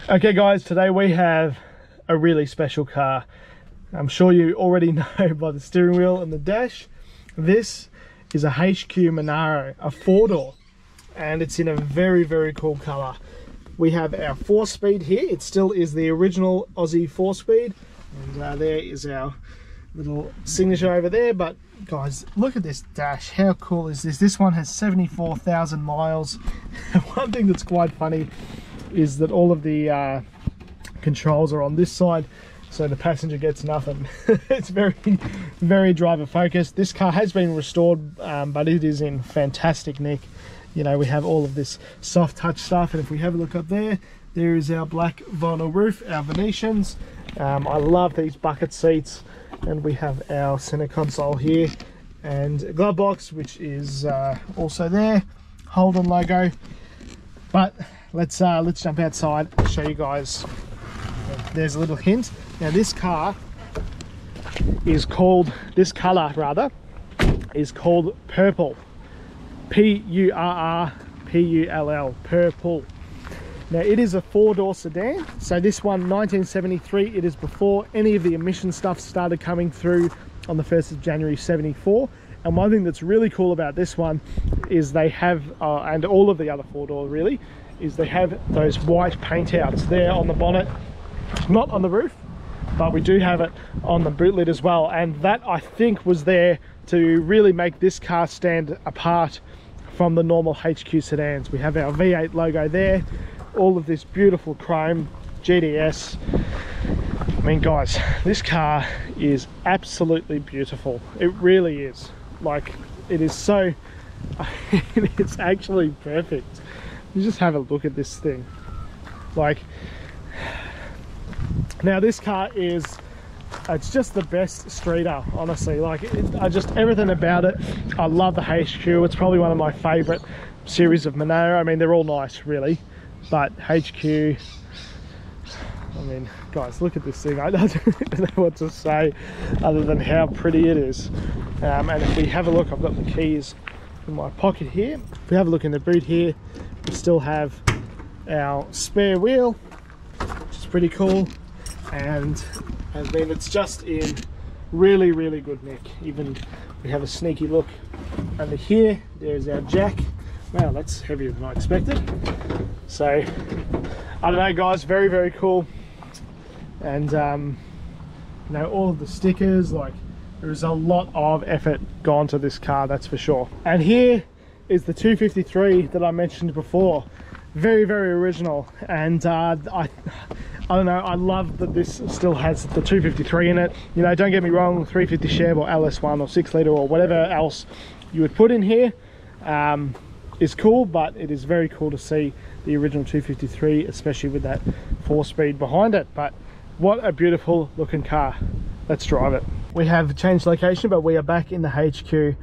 Okay guys, today we have a really special car. I'm sure you already know by the steering wheel and the dash. This is a HQ Monaro, a 4-door, and it's in a very, very cool color. We have our 4-speed here. It still is the original Aussie 4-speed, and there is our little signature over there. But guys, look at this dash. How cool is this? This one has 74,000 miles. One thing that's quite funny is that all of the controls are on this side, so the passenger gets nothing. It's very, very driver focused. This car has been restored, but it is in fantastic nick. You know, we have all of this soft touch stuff, and if we have a look up there, there is our black vinyl roof, our Venetians. I love these bucket seats, and we have our center console here, and a glove box, which is also there, Holden logo. But let's jump outside and show you guys. There's a little hint. Now this car is called, this color rather, is called purple. P-U-R-R-P-U-L-L, purple. Now it is a 4-door sedan. So this one, 1973, it is before any of the emission stuff started coming through on the 1st of January 74. And one thing that's really cool about this one is they have, and all of the other 4-door really, is they have those white paint outs there on the bonnet, not on the roof, but we do have it on the boot lid as well. And that, I think, was there to really make this car stand apart from the normal HQ sedans. We have our V8 logo there, all of this beautiful chrome GDS. I mean guys, this car is absolutely beautiful. It really is. Like, it is so, it's actually perfect. You just have a look at this thing. Like, now this car is, it's just the best streeter, honestly. Like, everything about it. I love the HQ. It's probably one of my favorite series of Monaro. I mean, they're all nice really, but HQ, I mean guys, look at this thing. I don't know what to say other than how pretty it is. And if we have a look, I've got the keys in my pocket here. If we have a look in the boot here, we still have our spare wheel, which is pretty cool. And then it's just in really, really good nick. Even we have a sneaky look under here. There's our jack. Wow, that's heavier than I expected. So I don't know guys, very, very cool. And you know, all of the stickers, like, there is a lot of effort gone to this car, that's for sure. And here is the 253 that I mentioned before. Very, very original. And I don't know, I love that this still has the 253 in it. You know, don't get me wrong, 350 Chev or LS1 or 6 litre or whatever else you would put in here is cool, but it is very cool to see the original 253, especially with that 4-speed behind it. But what a beautiful looking car. Let's drive it. We have changed location, but we are back in the HQ.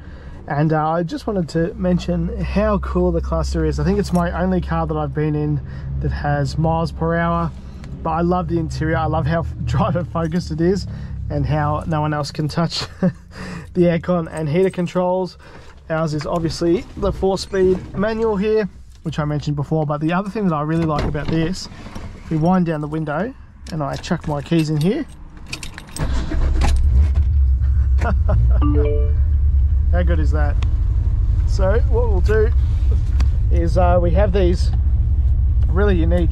And I just wanted to mention how cool the cluster is. I think it's my only car that I've been in that has miles per hour. But I love the interior. I love how driver focused it is, and how no one else can touch the aircon and heater controls. Ours is obviously the 4-speed manual here, which I mentioned before. But the other thing that I really like about this, if we wind down the window and I chuck my keys in here, how good is that? So what we'll do is we have these really unique.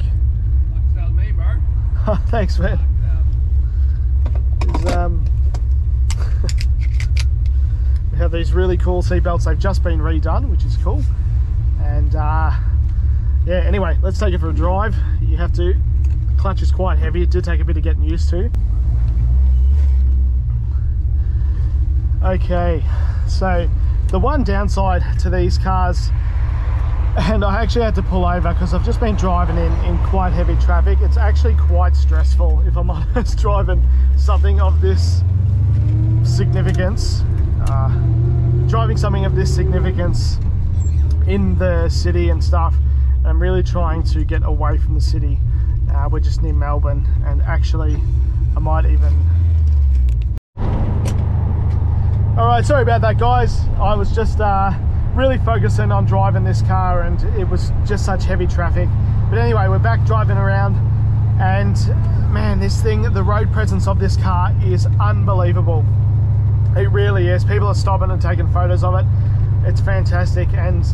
Oh, thanks man. We have these really cool seat belts. They've just been redone, which is cool. And yeah, anyway, let's take it for a drive. You have to, the clutch is quite heavy. It did take a bit of getting used to. Okay, so the one downside to these cars, and I actually had to pull over because I've just been driving in quite heavy traffic. It's actually quite stressful, if I'm honest, driving something of this significance. Driving something of this significance in the city and stuff. I'm really trying to get away from the city. We're just near Melbourne, and actually I might even... Alright, sorry about that guys. I was just really focusing on driving this car, and it was just such heavy traffic. But anyway, we're back driving around And man, this thing, the road presence of this car is unbelievable. It really is. People are stopping and taking photos of it. It's fantastic, and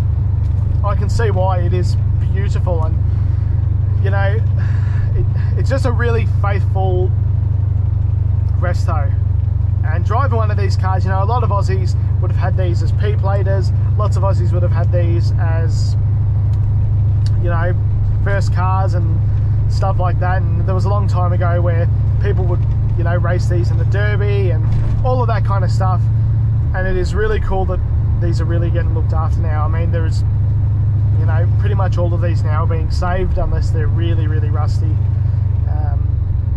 I can see why. It is beautiful, and you know, it's just a really faithful resto. And driving one of these cars, you know, a lot of Aussies would have had these as P-platers. Lots of Aussies would have had these as, you know, first cars and stuff like that. And there was a long time ago where people would, you know, race these in the Derby and all of that kind of stuff. And it is really cool that these are really getting looked after now. I mean, there's, you know, pretty much all of these now are being saved unless they're really, really rusty.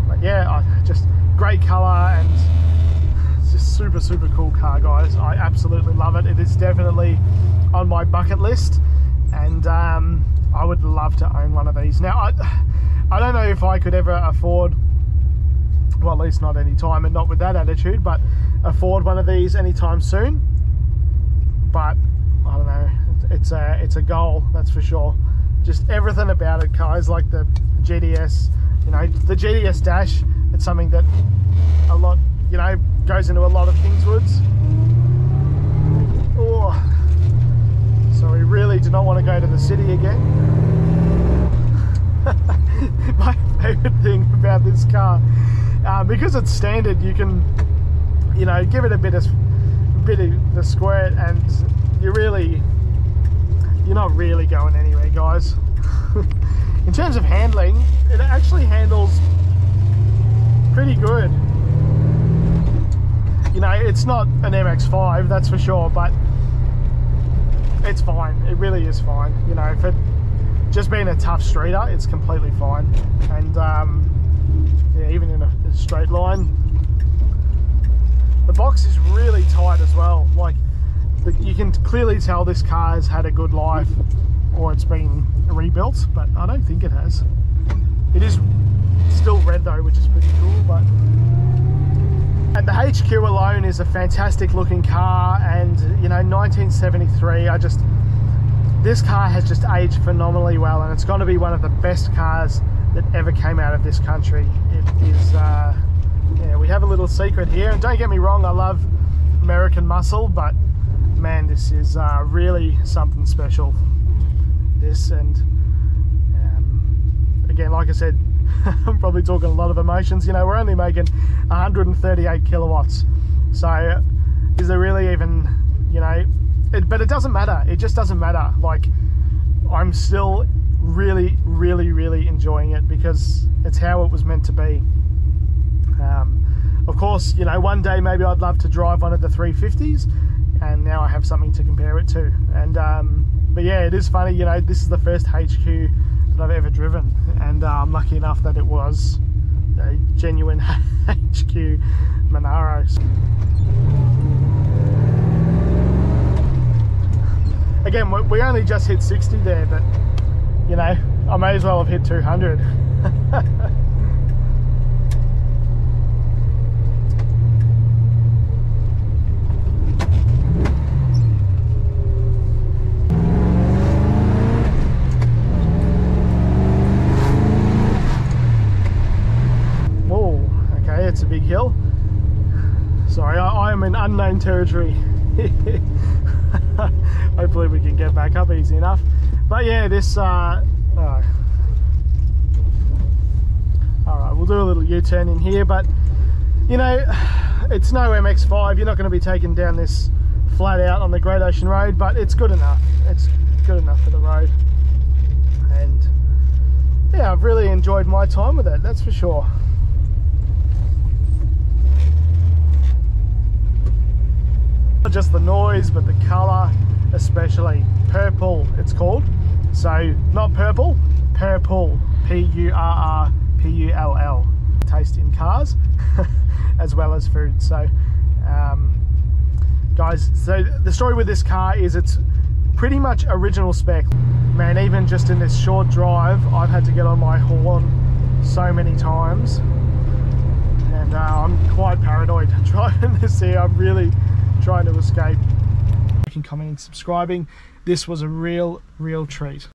But yeah, just great colour, and it's just super cool car, guys. I absolutely love it. It is definitely on my bucket list, and I would love to own one of these. Now, I don't know if I could ever afford, well, at least not any time, and not with that attitude, but afford one of these anytime soon. But I don't know, it's a goal, that's for sure. Just everything about it, guys, like the GDS, you know, the GDS dash. It's something that a lot, you know, goes into a lot of Kingswoods. Oh, so we really do not want to go to the city again. My favorite thing about this car, because it's standard, you can, you know, give it a bit of the squirt, and you're not really going anywhere, guys. In terms of handling, it actually handles pretty good. You know, it's not an MX-5, that's for sure, but it's fine. It really is fine. You know, for just being a tough streeter, it's completely fine. And yeah, even in a straight line, the box is really tight as well. Like, you can clearly tell this car has had a good life, or it's been rebuilt, but I don't think it has. It is still red though, which is pretty cool. But and the HQ alone is a fantastic looking car, and you know, 1973, this car has just aged phenomenally well, and it's going to be one of the best cars that ever came out of this country. It is yeah, we have a little secret here, and don't get me wrong, I love American muscle, but man, this is really something special. This, and again, like I said, I'm probably talking a lot of emotions. You know, we're only making 138 kilowatts, so is there really even, you know, but it doesn't matter. It just doesn't matter. Like, I'm still really enjoying it, because it's how it was meant to be. Of course, you know, one day maybe I'd love to drive one of the 350s, and now I have something to compare it to. And but yeah, it is funny, you know, this is the first HQ that I've ever driven, and I'm lucky enough that it was a genuine HQ Monaro. Again, we only just hit 60 there, but you know, I may as well have hit 200. It's a big hill. Sorry, I am in unknown territory. Hopefully we can get back up easy enough. But yeah, this alright, we'll do a little U-turn in here, but you know, it's no MX-5. You're not going to be taken down this flat out on the Great Ocean Road, but it's good enough. It's good enough for the road. And yeah, I've really enjoyed my time with it, that's for sure. Not just the noise, but the colour, especially purple, it's called. So not purple, purple, P-U-R-R-P-U-L-L. Taste in cars as well as food. So guys, so the story with this car is it's pretty much original spec. Man, even just in this short drive, I've had to get on my horn so many times, and I'm quite paranoid driving this here. I'm really trying to escape. Commenting, subscribing. This was a real treat.